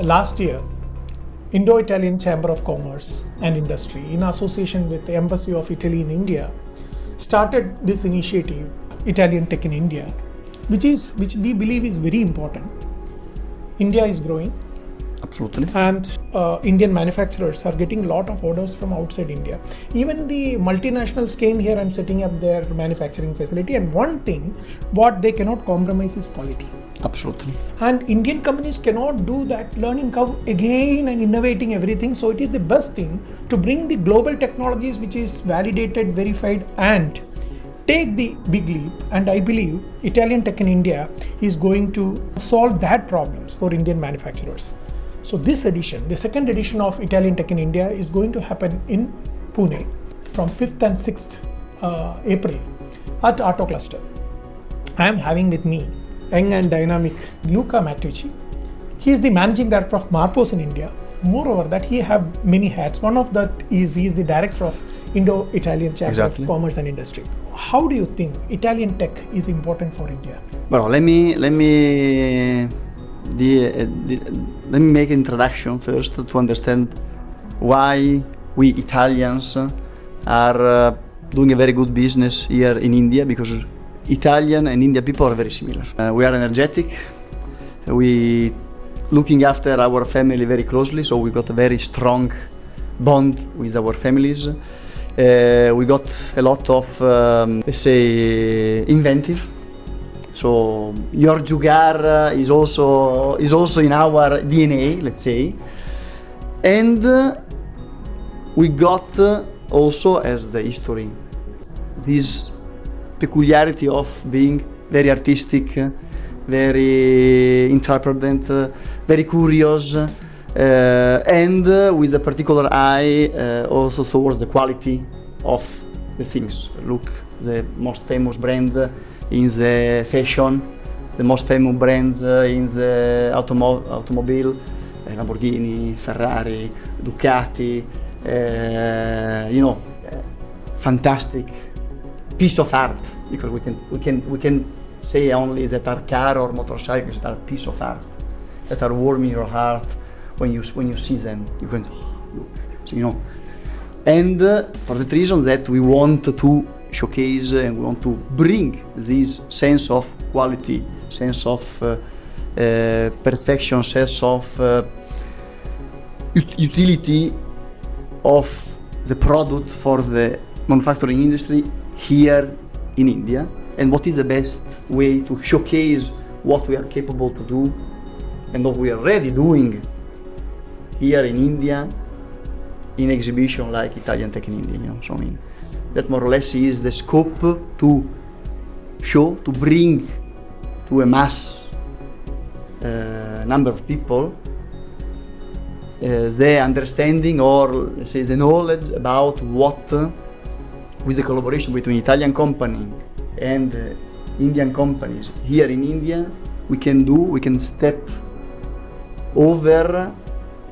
last year, Indo-Italian Chamber of Commerce and Industry, in association with the Embassy of Italy in India, started this initiative, Italian Tech in India, which we believe is very important. India is growing. Absolutely. And Indian manufacturers are getting a lot of orders from outside India. Even the multinationals came here and setting up their manufacturing facility. And one thing, what they cannot compromise is quality. Absolutely. And Indian companies cannot do that learning curve again and innovating everything. So it is the best thing to bring the global technologies which is validated, verified, and take the big leap. And I believe Italian Tech in India is going to solve that problems for Indian manufacturers. So this edition, the second edition of Italian Tech in India, is going to happen in Pune from 5th and 6th April at Auto Cluster. I am having with me young and dynamic Luca Matteucci. He is the managing director of MARPOSS in India. Moreover, that he have many hats. One of that is he is the director of Indo-Italian Chamber of Commerce and Industry. How do you think Italian tech is important for India? Well, let me make an introduction first to understand why we Italians are doing a very good business here in India, because Italian and Indian people are very similar. We are energetic, we looking after our family very closely, so we got a very strong bond with our families. We got a lot of, let's say, inventive. So your jugar is also in our DNA, let's say, and we got also, as the history, this peculiarity of being very artistic, very intrepidant, very curious, and with a particular eye also towards the quality of the things. Look, the most famous brand in the fashion, the most famous brands in the automobile, Lamborghini, Ferrari, Ducati, fantastic piece of art, because we can say only that our car or motorcycles are a piece of art that are warming your heart when you see them. You can look, so, and for that reason that we want to showcase and we want to bring this sense of quality, sense of perfection, sense of utility of the product for the manufacturing industry here in India, and what is the best way to showcase what we are capable to do and what we are already doing here in India in exhibition like Italian Tech in India. So I mean, that more or less is the scope to show, to bring to a mass number of people the understanding, or let's say the knowledge about what, with the collaboration between Italian company and Indian companies here in India, we can do. We can step over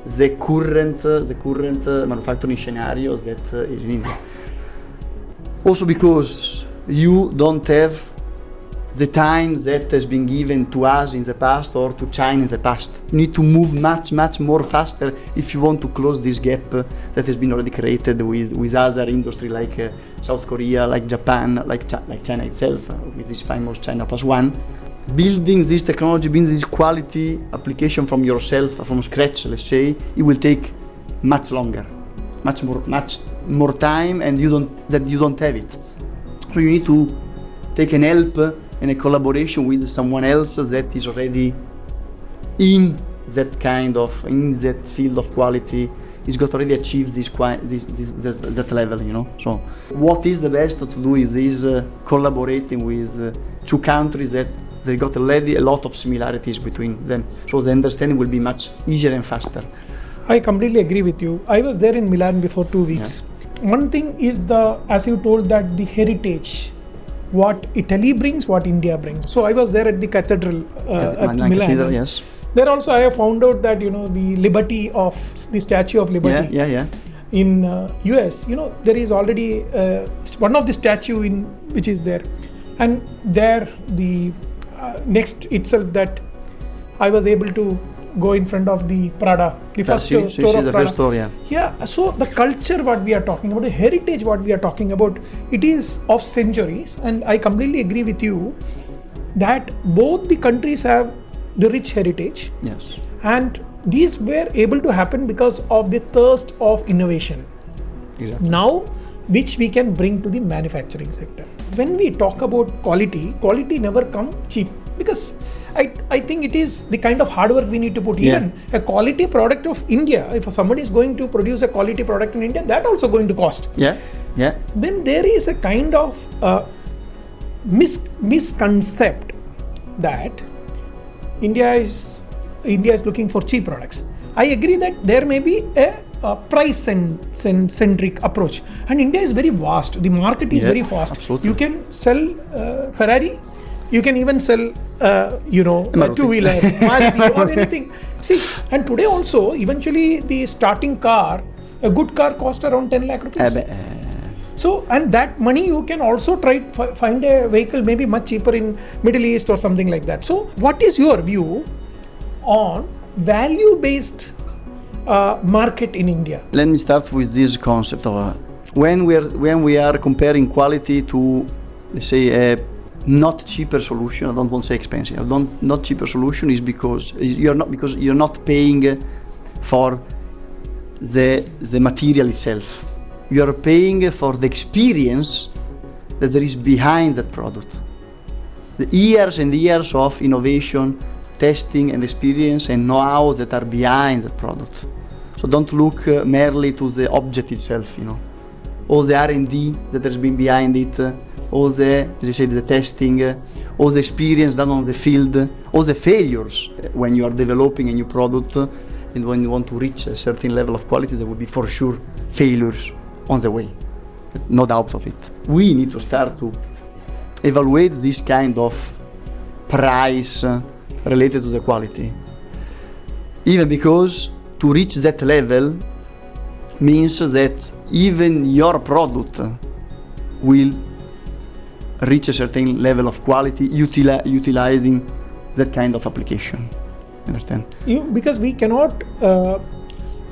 the current manufacturing scenarios that is in India. Also because you don't have the time that has been given to us in the past or to China in the past. You need to move much more faster if you want to close this gap that has been already created with other industry like South Korea, like Japan, like China itself, with this famous China +1. Building this technology, building this quality application from yourself, from scratch, let's say, it will take much longer, much more time, and you don't have it. So you need to take an help and a collaboration with someone else that is already in that field of quality. He's got already achieved that level, So what is the best to do is this collaborating with two countries that they got already a lot of similarities between them. So the understanding will be much easier and faster. I completely agree with you. I was there in Milan before 2 weeks. Yeah. One thing is as you told, that the heritage, what Italy brings, what India brings. So I was there at the cathedral at Milan. Cathedral, yes. There also I have found out that the liberty of the Statue of Liberty. Yeah. In US, there is already one of the statue which is there, and there the next itself that I was able to go in front of the Prada, the first store of the Prada. first store, yeah. Yeah, so the culture what we are talking about, the heritage what we are talking about, it is of centuries, and I completely agree with you that both the countries have the rich heritage. Yes. And these were able to happen because of the thirst of innovation. Exactly. Now, which we can bring to the manufacturing sector. When we talk about quality never come cheap, because I think it is the kind of hard work we need to put. Even a quality product of India, if somebody is going to produce a quality product in India, that also going to cost. Yeah. Then there is a kind of misconcept that India is looking for cheap products. I agree that there may be a price centric approach, and India is very vast. The market is very vast. Absolutely. You can sell Ferrari, you can even sell a two-wheeler, Maruti or anything. See, and today also, eventually the starting car, a good car costs around 10 lakh rupees. So, and that money you can also try find a vehicle maybe much cheaper in Middle East or something like that. So, what is your view on value-based market in India? Let me start with this concept of when we are comparing quality to, let's say, a not cheaper solution. I don't want to say expensive. Not cheaper solution is because you're not paying for the material itself. You are paying for the experience that there is behind that product. The years and years of innovation, testing and experience and know-how that are behind the product. So don't look merely to the object itself, all the R&D that has been behind it, all the, as I said, the testing, all the experience done on the field, all the failures when you are developing a new product, and when you want to reach a certain level of quality, there will be for sure failures on the way, no doubt of it. We need to start to evaluate this kind of price related to the quality, even because to reach that level means that even your product will reach a certain level of quality utilizing that kind of application. Understand? Because we cannot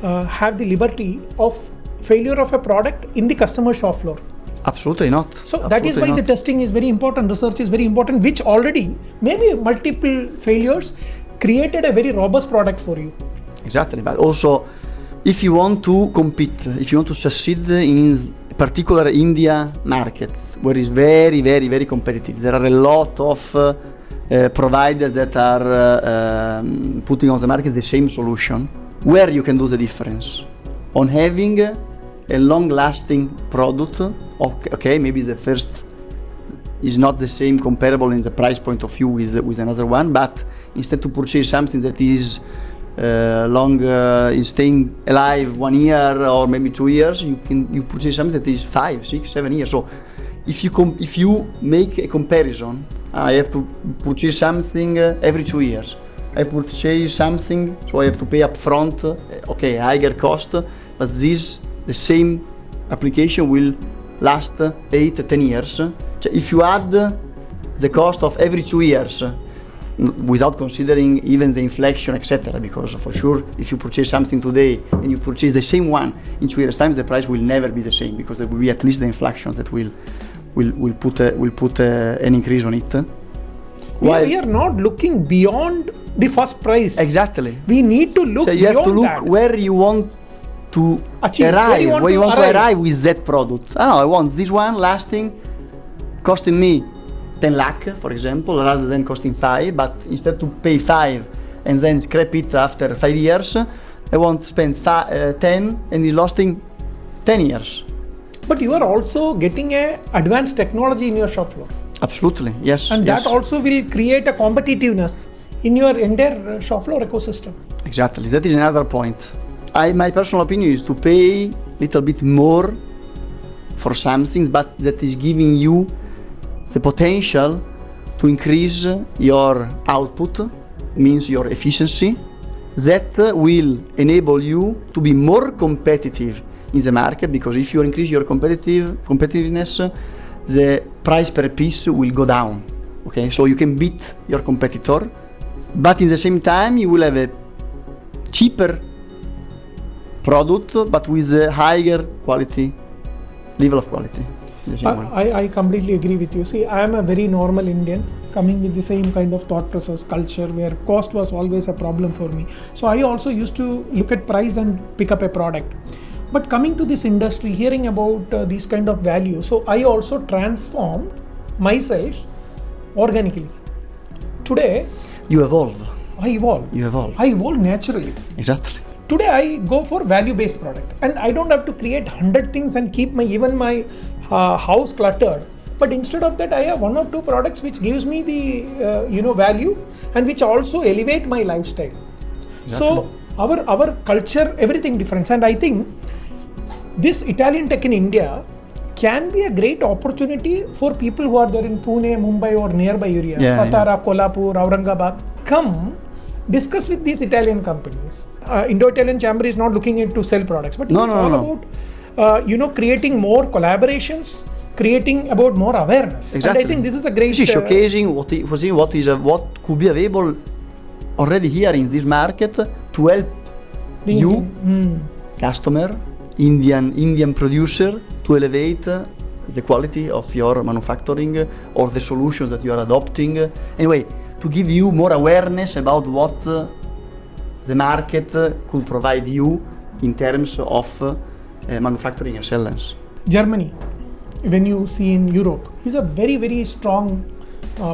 have the liberty of failure of a product in the customer shop floor. Absolutely not. So that is why the testing is very important, research is very important, which already maybe multiple failures created a very robust product for you. Exactly, but also if you want to compete, if you want to succeed in particular India market, where is very, very, very competitive, there are a lot of providers that are putting on the market the same solution, where you can do the difference on having a long-lasting product. Okay, maybe the first is not the same comparable in the price point of view with another one, but instead to purchase something that is is staying alive 1 year or maybe 2 years, you purchase something that is 5, 6, 7 years. So if you make a comparison, I have to purchase something every 2 years. I purchase something, so I have to pay upfront, okay, higher cost, but the same application will last 8, 10 years. If you add the cost of every 2 years, without considering even the inflation, etc., because for sure if you purchase something today and you purchase the same one in 2 years' time, the price will never be the same, because there will be at least the inflation that will put an increase on it. We are not looking beyond the first price. Exactly. We need to look beyond that. You have to look where you want to arrive, where you want to arrive with that product. I want this one lasting, costing me 10 lakh, for example, rather than costing 5, but instead to pay 5 and then scrap it after 5 years, I want to spend 10 and it's lasting 10 years. But you are also getting a advanced technology in your shop floor. Absolutely, yes. And that also will create a competitiveness in your entire shop floor ecosystem. Exactly, that is another point. My personal opinion is to pay a little bit more for something, but that is giving you the potential to increase your output, means your efficiency, that will enable you to be more competitive in the market, because if you increase your competitiveness, the price per piece will go down. Okay, so you can beat your competitor, but in the same time you will have a cheaper product, but with a higher quality, level of quality. I completely agree with you. See, I am a very normal Indian coming with the same kind of thought process, culture, where cost was always a problem for me. So I also used to look at price and pick up a product. But coming to this industry, hearing about these kind of value, so I also transformed myself organically. Today, You evolve. I evolve. You evolve. I evolve naturally. Exactly. Today I go for value-based product, and I don't have to create 100 things and keep even my house cluttered. But instead of that, I have 1 or 2 products which gives me the value, and which also elevate my lifestyle. Exactly. So our culture, everything different, and I think this Italian tech in India can be a great opportunity for people who are there in Pune, Mumbai or nearby areas, Satara, Kolhapur, Aurangabad. Come discuss with these Italian companies. Indo-Italian Chamber is not looking into sell products, but it's all about creating more collaborations, creating about more awareness. Exactly. And I think this is a great showcasing what could be available already here in this market to help you, customer, Indian producer, to elevate the quality of your manufacturing or the solutions that you are adopting. Anyway, to give you more awareness about what the market could provide you in terms of manufacturing excellence. Germany, when you see in Europe, is a very, very strong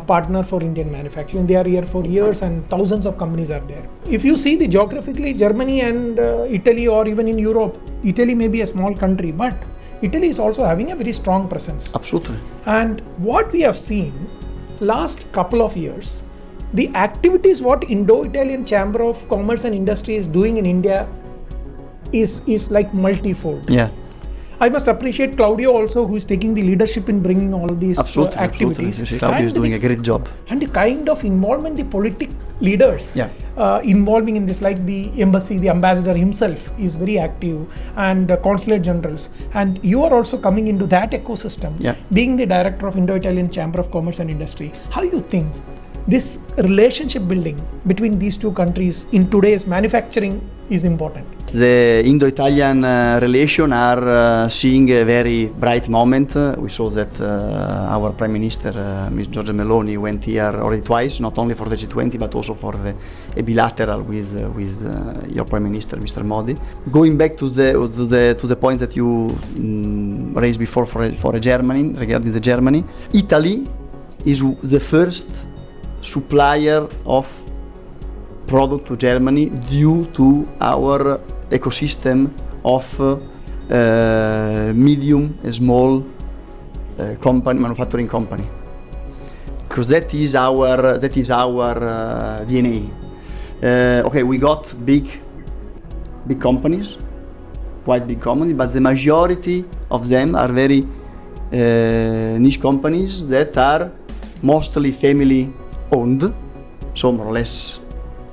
partner for Indian manufacturing. They are here for years and thousands of companies are there. If you see the geographically, Germany and Italy, or even in Europe, Italy may be a small country, but Italy is also having a very strong presence. Absolutely. And what we have seen last couple of years, the activities what Indo-Italian Chamber of Commerce and Industry is doing in India is like multifold. Yeah. I must appreciate Claudio also, who is taking the leadership in bringing all these activities. Absolutely. Claudio is doing a great job. And the kind of involvement the politic leaders involving in this, like the embassy, the ambassador himself is very active, and consulate generals. And you are also coming into that ecosystem, being the director of Indo-Italian Chamber of Commerce and Industry. How you think this relationship building between these two countries in today's manufacturing is important? The Indo-Italian relation are seeing a very bright moment. We saw that our Prime Minister, Ms. Giorgia Meloni, went here already twice, not only for the G20 but also for a bilateral with your Prime Minister, Mr. Modi. Going back to the point that you raised before for Germany, regarding the Germany, Italy is the first supplier of product to Germany due to our ecosystem of medium and small manufacturing company, because that is our DNA. Okay, we got big companies, quite big companies, but the majority of them are very niche companies that are mostly family owned, so more or less.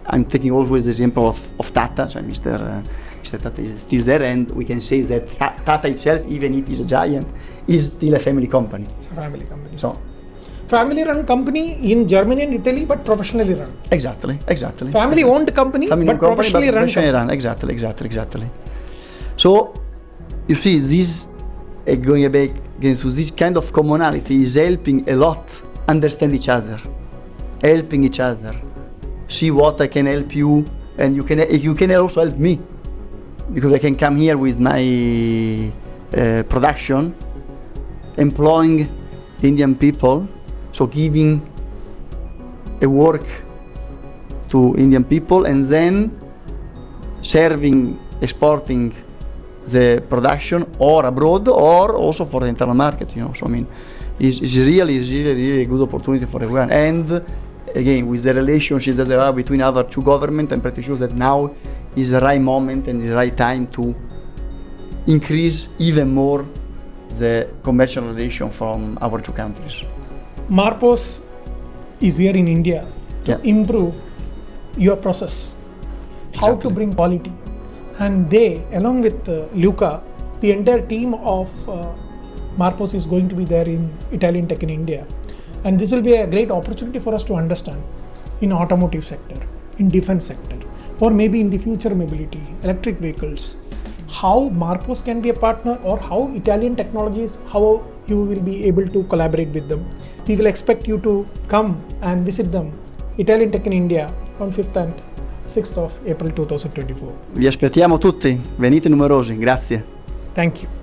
I'm taking always the example of Tata, so Mr. Tata is still there, and we can say that Tata itself, even if it's a giant, is still a family company. It's a family company. So, family-run company in Germany and Italy, but professionally run. Exactly. Family-owned company, but professionally run. Exactly. So, you see, this going back again to this kind of commonality is helping a lot understand each other, helping each other. See what I can help you, and you can also help me, because I can come here with my production, employing Indian people, so giving a work to Indian people, and then exporting the production or abroad or also for the internal market. So I mean, it's really a good opportunity for everyone. And again, with the relationships that there are between our two governments, I'm pretty sure that now is the right moment and the right time to increase even more the commercial relation from our two countries. MARPOSS is here in India to improve your process, how to bring quality. And they, along with Luca, the entire team of MARPOSS is going to be there in Italian Tech in India. And this will be a great opportunity for us to understand in automotive sector, in defense sector, or maybe in the future mobility, electric vehicles, how MARPOSS can be a partner, or how Italian technologies, how you will be able to collaborate with them. We will expect you to come and visit them, Italian Tech in India, on 5th and 6th of April 2024. Vi aspettiamo tutti, venite numerosi, grazie. Thank you.